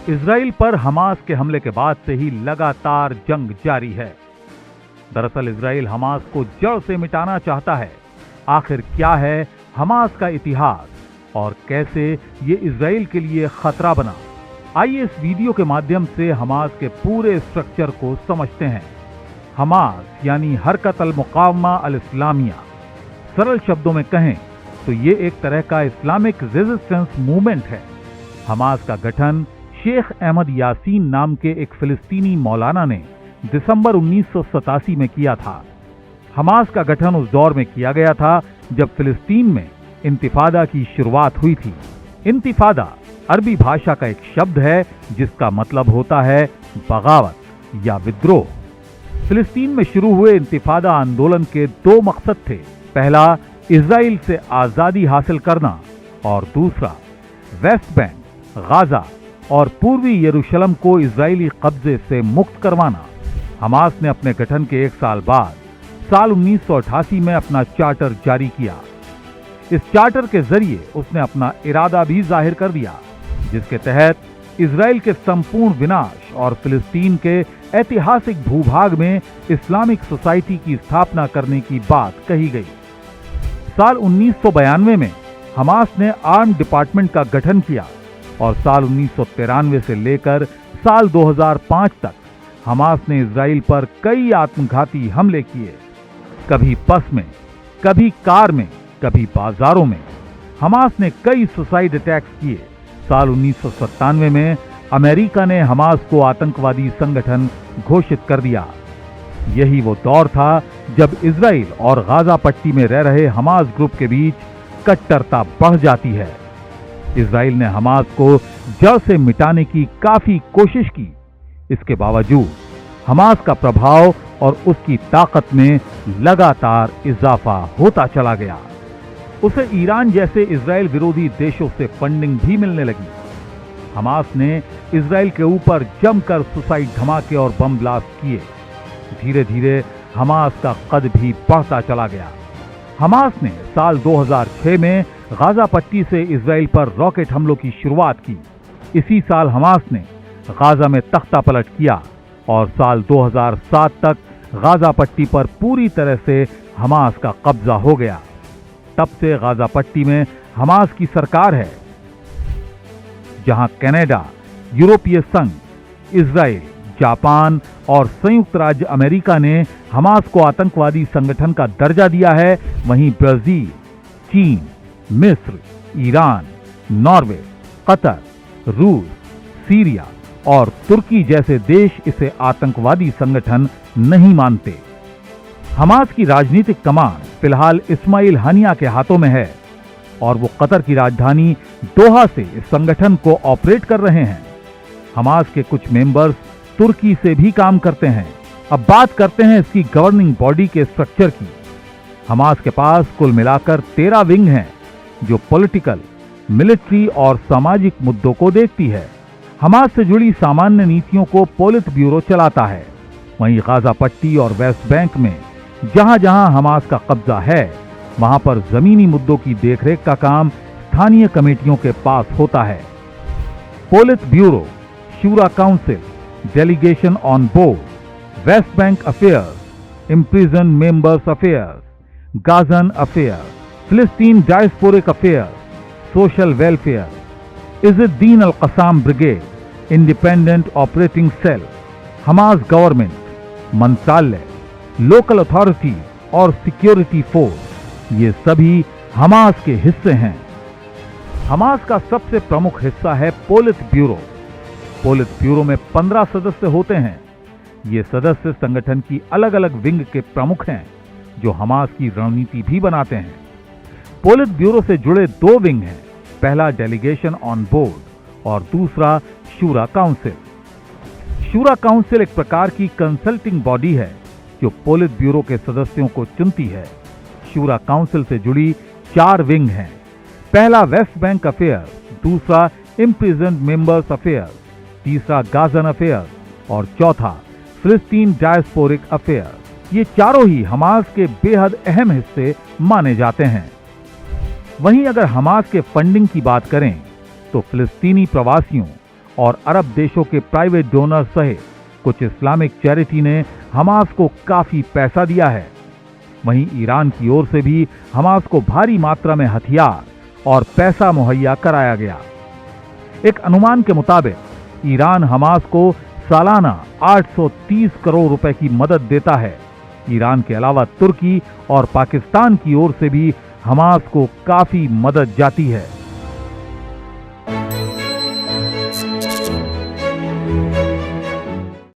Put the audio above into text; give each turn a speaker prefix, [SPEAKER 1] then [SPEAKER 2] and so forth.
[SPEAKER 1] Israel पर Hamas के हमले के बाद से ही लगातार जंग जारी है। दरअसल इजराइल हमास को जड़ से मिटाना चाहता है। आखिर क्या है हमास का इतिहास और कैसे ये इजराइल के लिए खतरा बना? आइए इस वीडियो के माध्यम से हमास के पूरे स्ट्रक्चर को समझते हैं। हमास यानी हरकत अल मुकावमा अल इस्लामिया। सरल शब्दों में कहें तो ये एक तरह का इस्लामिक रेजिस्टेंस मूवमेंट है। हमास का गठन शेख अहमद यासीन नाम के एक फिलिस्तीनी मौलाना ने दिसंबर 1987 में किया था। हमास का गठन उस दौर में किया गया था जब फिलिस्तीन में इंतिफादा की शुरुआत हुई थी। इंतिफादा अरबी भाषा का एक शब्द है जिसका मतलब होता है बगावत या विद्रोह। फिलिस्तीन में शुरू हुए इंतिफादा आंदोलन के दो मकसद थे। पहला, इजराइल से आजादी हासिल करना और दूसरा, वेस्ट बैंक, गाजा और पूर्वी यरूशलेम को इजरायली कब्जे से मुक्त करवाना। हमास ने अपने गठन के एक साल बाद साल 1988 में अपना चार्टर जारी किया। इस चार्टर के जरिए उसने अपना इरादा भी जाहिर कर दिया, जिसके तहत इजराइल के संपूर्ण विनाश और फिलिस्तीन के ऐतिहासिक भूभाग में इस्लामिक सोसाइटी की स्थापना करने की बात कही गई। साल 1992 में हमास ने आर्म डिपार्टमेंट का गठन किया और साल 1993 से लेकर साल 2005 तक हमास ने इजराइल पर कई आत्मघाती हमले किए। कभी बस में, कभी कार में, कभी बाजारों में। हमास ने कई सुसाइड अटैक्स किए। साल 1997 में अमेरिका ने हमास को आतंकवादी संगठन घोषित कर दिया। यही वो दौर था जब इजराइल और गाजा पट्टी में रह रहे हमास ग्रुप के बीच कट्टरता बढ़ जाती है। इजराइल ने हमास को जड़ से मिटाने की काफी कोशिश की। इसके बावजूद हमास का प्रभाव और उसकी ताकत में लगातार इजाफा होता चला गया। उसे ईरान जैसे इजराइल विरोधी देशों से फंडिंग भी मिलने लगी। हमास ने इजराइल के ऊपर जमकर सुसाइड धमाके और बम ब्लास्ट किए। धीरे धीरे हमास का कद भी बढ़ता चला गया। हमास ने साल 2006 में गाजा पट्टी से इजराइल पर रॉकेट हमलों की शुरुआत की। इसी साल हमास ने गाजा में तख्ता पलट किया और साल 2007 तक गाजा पट्टी पर पूरी तरह से हमास का कब्जा हो गया। तब से गाजा पट्टी में हमास की सरकार है, जहां कनाडा, यूरोपीय संघ, इजराइल, जापान और संयुक्त राज्य अमेरिका ने हमास को आतंकवादी संगठन का दर्जा दिया है। वहीं ब्राजील, चीन, मिस्र, ईरान, नॉर्वे, कतर, रूस, सीरिया और तुर्की जैसे देश इसे आतंकवादी संगठन नहीं मानते। हमास की राजनीतिक कमान फिलहाल इस्माइल हानिया के हाथों में है और वो कतर की राजधानी दोहा से इस संगठन को ऑपरेट कर रहे हैं। हमास के कुछ मेंबर्स तुर्की से भी काम करते हैं। अब बात करते हैं इसकी गवर्निंग बॉडी के स्ट्रक्चर की। हमास के पास कुल मिलाकर 13 विंग हैं, जो पॉलिटिकल, मिलिट्री और सामाजिक मुद्दों को देखती है। हमास से जुड़ी सामान्य नीतियों को पोलित ब्यूरो चलाता है। वहीं गाजा पट्टी और वेस्ट बैंक में जहां जहां हमास का कब्जा है, वहां पर जमीनी मुद्दों की देखरेख का काम स्थानीय कमेटियों के पास होता है। पोलित ब्यूरो, शूरा council, delegation on board, West Bank affairs, imprison members affairs, Gazan affairs, फिलिस्तीन diasporic affairs, social welfare, Izzuddin al Qassam brigade, independent operating cell, Hamas government, मंत्रालय, लोकल अथॉरिटी और सिक्योरिटी फोर्स, ये सभी Hamas के हिस्से हैं। Hamas का सबसे प्रमुख हिस्सा है पोलित ब्यूरो। पोलित ब्यूरो में 15 सदस्य होते हैं। ये सदस्य संगठन की अलग अलग विंग के प्रमुख हैं, जो हमास की रणनीति भी बनाते हैं। पोलित ब्यूरो से जुड़े 2 विंग हैं। पहला डेलीगेशन ऑन बोर्ड और दूसरा शूरा काउंसिल। शूरा काउंसिल एक प्रकार की कंसल्टिंग बॉडी है जो पोलित ब्यूरो के सदस्यों को चुनती है। शूरा काउंसिल से जुड़ी 4 विंग हैं। पहला वेस्ट बैंक अफेयर, दूसरा इम्प्रिजन्ड मेंबर्स अफेयर, तीसरा गाजन अफेयर और चौथा फिलिस्तीन डायस्पोरिक अफेयर। ये चारों ही हमास के बेहद अहम हिस्से माने जाते हैं। वहीं अगर हमास के फंडिंग की बात करें तो फिलिस्तीनी प्रवासियों और अरब देशों के प्राइवेट डोनर्स सहित कुछ इस्लामिक चैरिटी ने हमास को काफी पैसा दिया है। वहीं ईरान की ओर से भी हमास को भारी मात्रा में हथियार और पैसा मुहैया कराया गया। एक अनुमान के मुताबिक ईरान हमास को सालाना 830 करोड़ रुपए की मदद देता है। ईरान के अलावा तुर्की और पाकिस्तान की ओर से भी हमास को काफी मदद जाती है।